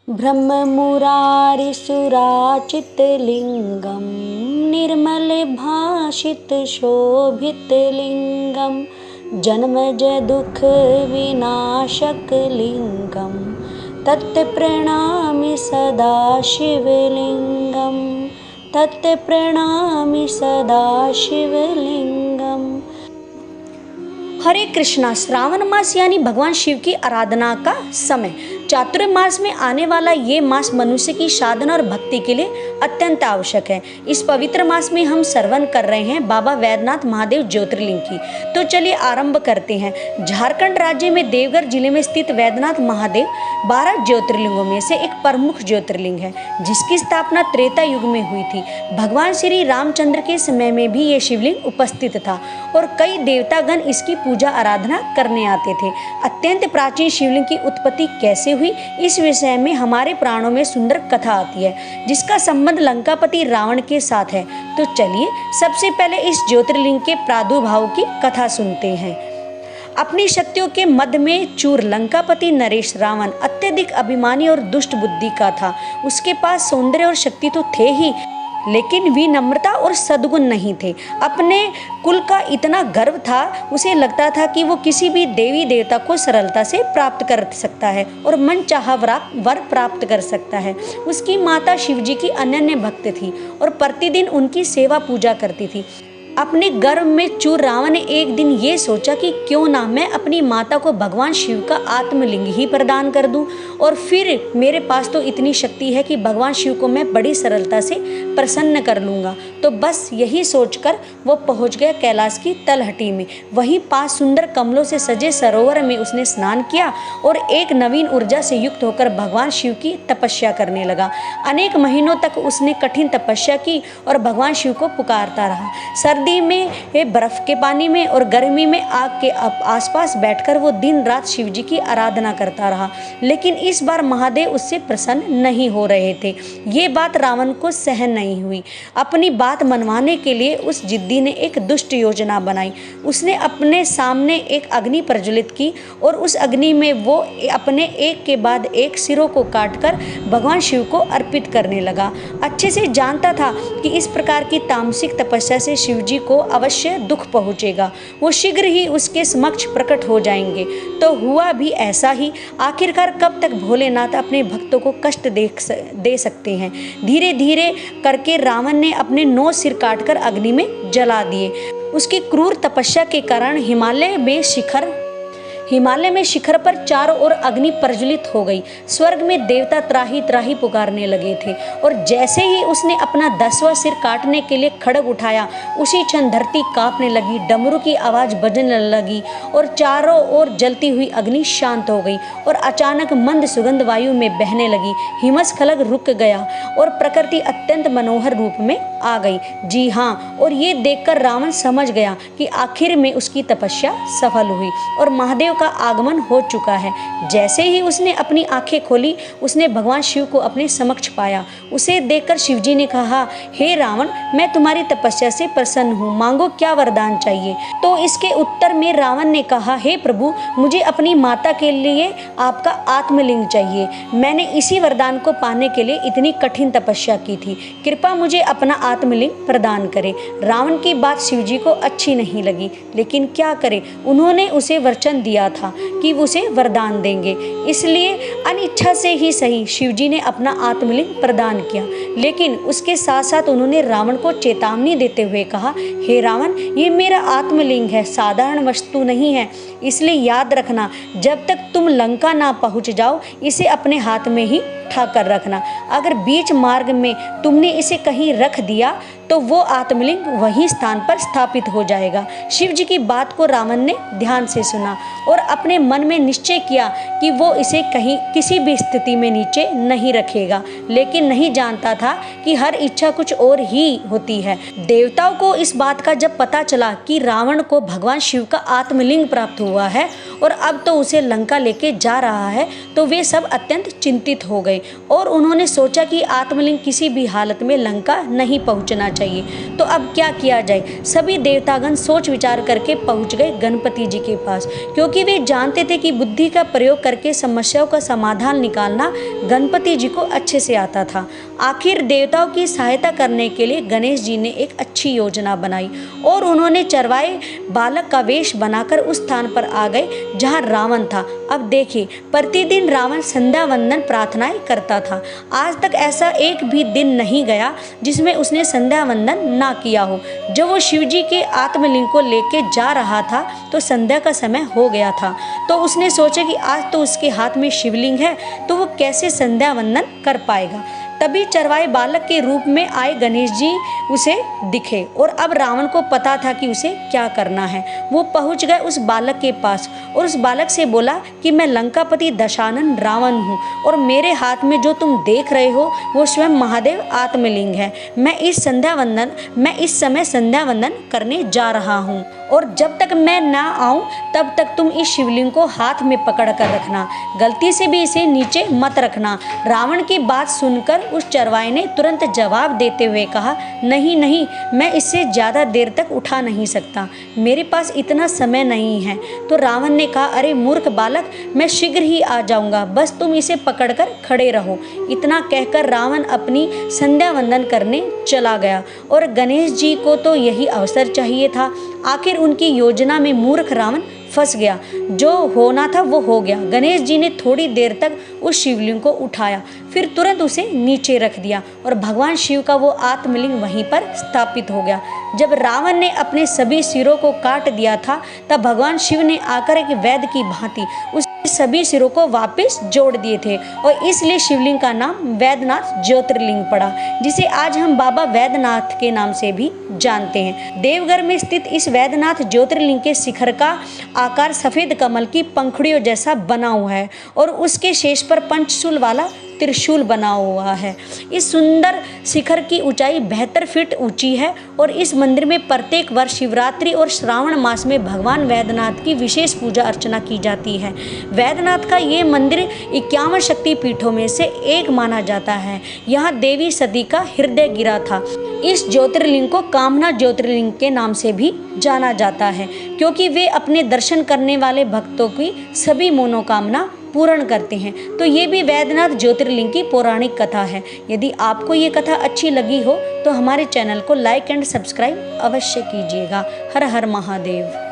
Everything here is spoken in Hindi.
ब्रह्ममुरारिसुराचितलिङ्गं निर्मलभाषितशोभितलिङ्गं जन्मजदुःखविनाशकलिङ्गं तत्प्रणमामि सदा शिवलिङ्गं तत्प्रणमामि सदा शिवलिङ्गम्। हरे कृष्णा। श्रावण मास यानी भगवान शिव की आराधना का समय। चातुर्मास में आने वाला ये मास मनुष्य की साधना और भक्ति के लिए अत्यंत आवश्यक है। इस पवित्र मास में हम श्रवण कर रहे हैं बाबा वैद्यनाथ महादेव ज्योतिर्लिंग की। तो चलिए आरंभ करते हैं। झारखंड राज्य में देवघर जिले में स्थित वैद्यनाथ महादेव 12 ज्योतिर्लिंगों में से एक प्रमुख ज्योतिर्लिंग है, जिसकी स्थापना त्रेता युग में हुई थी। भगवान श्री रामचंद्र के समय में भी ये शिवलिंग उपस्थित था और कई देवतागण इसकी पूजा आराधना करने आते थे। अत्यंत प्राचीन शिवलिंग की उत्पत्ति कैसे हुई, इस विषय में हमारे पुराणों में सुंदर कथा आती है, जिसका संबंध लंकापति रावण के साथ है। तो चलिए सबसे पहले इस ज्योतिर्लिंग के प्रादुर्भाव की कथा सुनते हैं। अपनी शक्तियों के मध्य में चूर लंकापति नरेश रावण अत्यधिक अभिमानी और दुष्ट बुद्धि का था। उसके पास सौंदर्य और शक्ति तो थे ही, लेकिन विनम्रता और सद्गुण नहीं थे। अपने कुल का इतना गर्व था, उसे लगता था कि वो किसी भी देवी देवता को सरलता से प्राप्त कर सकता है और मन चाहा वर प्राप्त कर सकता है। उसकी माता शिवजी की अनन्य भक्त थी और प्रतिदिन उनकी सेवा पूजा करती थी। अपने गर्व में चूर रावण ने एक दिन ये सोचा कि क्यों ना मैं अपनी माता को भगवान शिव का आत्मलिंग ही प्रदान कर दूं, और फिर मेरे पास तो इतनी शक्ति है कि भगवान शिव को मैं बड़ी सरलता से प्रसन्न कर लूँगा। तो बस यही सोचकर वो पहुँच गया कैलाश की तलहटी में। वहीं पास सुंदर कमलों से सजे सरोवर में उसने स्नान किया और एक नवीन ऊर्जा से युक्त होकर भगवान शिव की तपस्या करने लगा। अनेक महीनों तक उसने कठिन तपस्या की और भगवान शिव को पुकारता रहा। सर्दी में बर्फ के पानी में और गर्मी में आग के आसपास बैठकर वो दिन रात शिवजी की आराधना करता रहा, लेकिन इस बार महादेव उससे प्रसन्न नहीं हो रहे थे। ये बात रावण को सहन नहीं हुई। अपनी बात मनवाने के लिए उस जिद्दी ने एक दुष्ट योजना बनाई। उसने अपने सामने एक अग्नि प्रज्वलित की और उस अग्नि में वो अपने एक के बाद एक सिरों को काटकर भगवान शिव को अर्पित करने लगा। अच्छे से जानता था कि इस प्रकार की तामसिक तपस्या से शिवजी को अवश्य दुख पहुंचेगा, वो शीघ्र ही उसके समक्ष प्रकट हो जाएंगे। तो हुआ भी ऐसा ही। आखिरकार कब तक भोलेनाथ अपने भक्तों को कष्ट दे सकते हैं। धीरे धीरे करके रावण ने अपने 9 सिर काटकर अग्नि में जला दिए। उसकी क्रूर तपस्या के कारण हिमालय में शिखर पर चारों ओर अग्नि प्रज्वलित हो गई। स्वर्ग में देवता त्राही त्राही पुकारने लगे थे और जैसे ही उसने अपना 10वां सिर काटने के लिए खड्ग उठाया, उसी क्षण धरती कांपने लगी, डमरू की आवाज बजने लगी और चारों ओर जलती हुई अग्नि शांत हो गई और अचानक मंद सुगंध वायु में बहने लगी। हिमस्खलन रुक गया और प्रकृति अत्यंत मनोहर रूप में आ गई। जी हाँ, और ये देखकर रावण समझ गया कि आखिर में उसकी तपस्या सफल हुई और महादेव का आगमन हो चुका है। जैसे ही उसने अपनी आंखें खोली, उसने भगवान शिव को अपने समक्ष पाया। उसे देखकर शिवजी ने कहा, हे रावण, मैं तुम्हारी तपस्या से प्रसन्न हूँ, मांगो क्या वरदान चाहिए। तो इसके उत्तर में रावण ने कहा, हे प्रभु, मुझे अपनी माता के लिए आपका आत्मलिंग चाहिए। मैंने इसी वरदान को पाने के लिए इतनी कठिन तपस्या की थी। कृपा मुझे अपना आत्मलिंग प्रदान करे। रावण की बात शिवजी को अच्छी नहीं लगी, लेकिन क्या करे, उन्होंने उसे वचन दिया था कि वो उसे वरदान देंगे। इसलिए अनिच्छा से ही सही शिवजी ने अपना आत्मलिंग प्रदान किया, लेकिन उसके साथ साथ उन्होंने रावण को चेतावनी देते हुए कहा, हे रावण, ये मेरा आत्मलिंग है, साधारण वस्तु नहीं है। इसलिए याद रखना, जब तक तुम लंका ना पहुंच जाओ, इसे अपने हाथ में ही उठा कर रखना। अगर बीच मार्ग में तुमने इसे कहीं रख दिया तो वो आत्मलिंग वही स्थान पर स्थापित हो जाएगा। शिव जी की बात को रावण ने ध्यान से सुना और अपने मन में निश्चय किया कि वो इसे कहीं किसी भी स्थिति में नीचे नहीं रखेगा, लेकिन नहीं जानता था कि हर इच्छा कुछ और ही होती है। देवताओं को इस बात का जब पता चला कि रावण को भगवान शिव का आत्मलिंग प्राप्त हुआ है और अब तो उसे लंका लेके जा रहा है, तो वे सब अत्यंत चिंतित हो गए और उन्होंने सोचा कि आत्मलिंग किसी भी हालत में लंका नहीं पहुंचना चाहिए। तो अब क्या किया जाए। सभी देवतागण सोच विचार करके पहुंच गए गणपति जी के पास, क्योंकि वे जानते थे कि बुद्धि का प्रयोग करके समस्याओं का समाधान निकालना गणपति जी को अच्छे से आता था। आखिर देवताओं की सहायता करने के लिए गणेश जी ने एक अच्छी योजना बनाई और उन्होंने चरवाहे बालक का वेश बनाकर उस स्थान पर आ गए जहाँ रावण था। अब देखिए, प्रतिदिन रावण संध्या वंदन प्रार्थनाएं करता था। आज तक ऐसा एक भी दिन नहीं गया जिसमें उसने संध्या वंदन ना किया हो। जब वो शिवजी के आत्मलिंग को लेके जा रहा था तो संध्या का समय हो गया था। तो उसने सोचा कि आज तो उसके हाथ में शिवलिंग है, तो वो कैसे संध्या वंदन कर पाएगा। तभी चरवाहे बालक के रूप में आए गणेश जी उसे दिखे और अब रावण को पता था कि उसे क्या करना है। वो पहुंच गए उस बालक के पास और उस बालक से बोला कि मैं लंकापति दशानन रावण हूँ और मेरे हाथ में जो तुम देख रहे हो वो स्वयं महादेव आत्मलिंग है। मैं इस समय संध्या वंदन करने जा रहा हूँ और जब तक मैं ना आऊं तब तक तुम इस शिवलिंग को हाथ में पकड़ कर रखना, गलती से भी इसे नीचे मत रखना। रावण की बात सुनकर उस चरवाहे ने तुरंत जवाब देते हुए कहा, नहीं नहीं, मैं इससे ज़्यादा देर तक उठा नहीं सकता, मेरे पास इतना समय नहीं है। तो रावण ने कहा, अरे मूर्ख बालक, मैं शीघ्र ही आ जाऊंगा, बस तुम इसे पकड़कर खड़े रहो। इतना कहकर रावण अपनी संध्या वंदन करने चला गया और गणेश जी को तो यही अवसर चाहिए था। आखिर उनकी योजना में मूर्ख रावण फंस गया। जो होना था वो हो गया। गणेश जी ने थोड़ी देर तक उस शिवलिंग को उठाया, फिर तुरंत उसे नीचे रख दिया और भगवान शिव का वो आत्मलिंग वहीं पर स्थापित हो गया। जब रावण ने अपने सभी सिरों को काट दिया था तब भगवान शिव ने आकर एक वैद्य की भांति उस सभी सिरों को वापस जोड़ दिए थे और इसलिए शिवलिंग का नाम वैद्यनाथ ज्योतिर्लिंग पड़ा, जिसे आज हम बाबा वैद्यनाथ के नाम से भी जानते हैं। देवघर में स्थित इस वैद्यनाथ ज्योतिर्लिंग के शिखर का आकार सफेद कमल की पंखुड़ियों जैसा बना हुआ है और उसके शीर्ष पर पंचशूल वाला त्रिशूल बना हुआ है। इस सुंदर शिखर की ऊंचाई 72 फीट ऊंची है और इस मंदिर में प्रत्येक वर्ष शिवरात्रि और श्रावण मास में भगवान वैद्यनाथ की विशेष पूजा अर्चना की जाती है। वैद्यनाथ का ये मंदिर 51 शक्ति पीठों में से एक माना जाता है। यहाँ देवी सती का हृदय गिरा था। इस ज्योतिर्लिंग को कामना ज्योतिर्लिंग के नाम से भी जाना जाता है, क्योंकि वे अपने दर्शन करने वाले भक्तों की सभी मनोकामना पूर्ण करते हैं। तो ये भी वैद्यनाथ ज्योतिर्लिंग की पौराणिक कथा है। यदि आपको ये कथा अच्छी लगी हो तो हमारे चैनल को लाइक एंड सब्सक्राइब अवश्य कीजिएगा। हर हर महादेव।